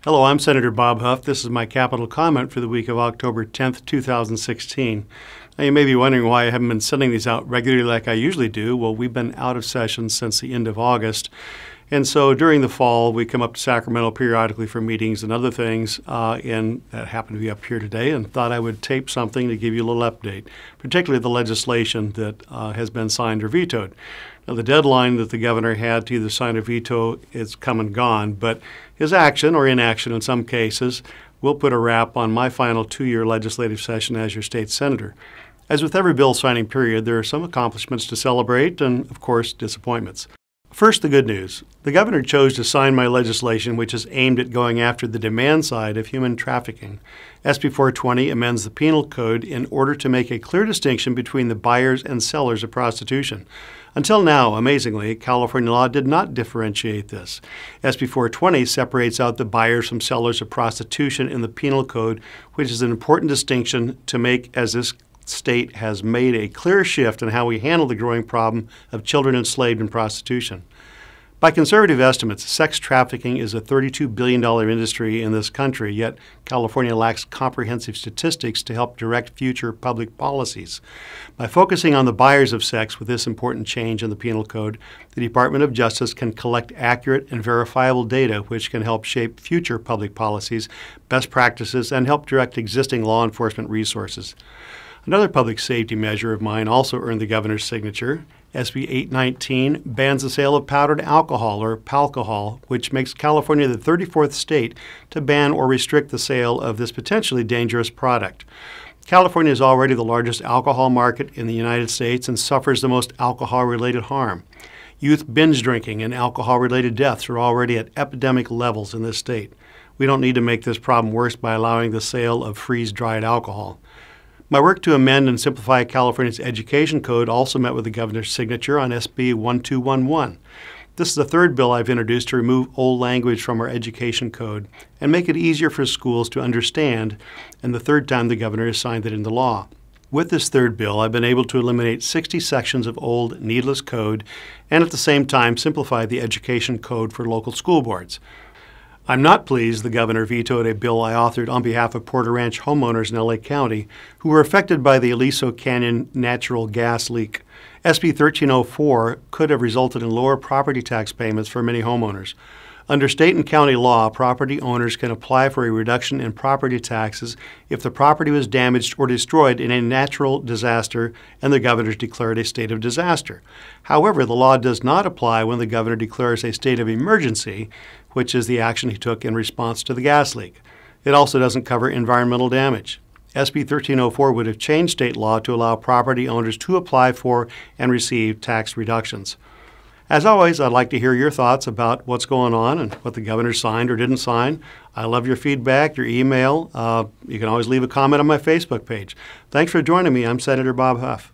Hello, I'm Senator Bob Huff. This is my capital comment for the week of October 10th, 2016. Now, you may be wondering why I haven't been sending these out regularly like I usually do. Well, we've been out of session since the end of August. And so during the fall, we come up to Sacramento periodically for meetings and other things, and that happened to be up here today, and thought I would tape something to give you a little update, particularly the legislation that has been signed or vetoed. Now, the deadline that the governor had to either sign or veto is come and gone, but his action, or inaction in some cases, will put a wrap on my final 2-year legislative session as your state senator. As with every bill signing period, there are some accomplishments to celebrate and, of course, disappointments. First, the good news. The governor chose to sign my legislation, which is aimed at going after the demand side of human trafficking. SB 420 amends the penal code in order to make a clear distinction between the buyers and sellers of prostitution. Until now, amazingly, California law did not differentiate this. SB 420 separates out the buyers from sellers of prostitution in the penal code, which is an important distinction to make, as this state has made a clear shift in how we handle the growing problem of children enslaved in prostitution. By conservative estimates, sex trafficking is a $32 billion industry in this country, yet California lacks comprehensive statistics to help direct future public policies. By focusing on the buyers of sex with this important change in the penal code, the Department of Justice can collect accurate and verifiable data which can help shape future public policies, best practices, and help direct existing law enforcement resources. Another public safety measure of mine also earned the governor's signature. SB 819 bans the sale of powdered alcohol, or palcohol, which makes California the 34th state to ban or restrict the sale of this potentially dangerous product. California is already the largest alcohol market in the United States and suffers the most alcohol-related harm. Youth binge drinking and alcohol-related deaths are already at epidemic levels in this state. We don't need to make this problem worse by allowing the sale of freeze-dried alcohol. My work to amend and simplify California's education code also met with the governor's signature on SB 1211. This is the third bill I've introduced to remove old language from our education code and make it easier for schools to understand, and the third time the governor has signed it into law. With this third bill, I've been able to eliminate 60 sections of old, needless code and at the same time simplify the education code for local school boards. I'm not pleased the governor vetoed a bill I authored on behalf of Porter Ranch homeowners in LA County who were affected by the Aliso Canyon natural gas leak. SB 1304 could have resulted in lower property tax payments for many homeowners. Under state and county law, property owners can apply for a reduction in property taxes if the property was damaged or destroyed in a natural disaster and the governor declared a state of disaster. However, the law does not apply when the governor declares a state of emergency, which is the action he took in response to the gas leak. It also doesn't cover environmental damage. SB 1304 would have changed state law to allow property owners to apply for and receive tax reductions. As always, I'd like to hear your thoughts about what's going on and what the governor signed or didn't sign. I love your feedback, your email. You can always leave a comment on my Facebook page. Thanks for joining me. I'm Senator Bob Huff.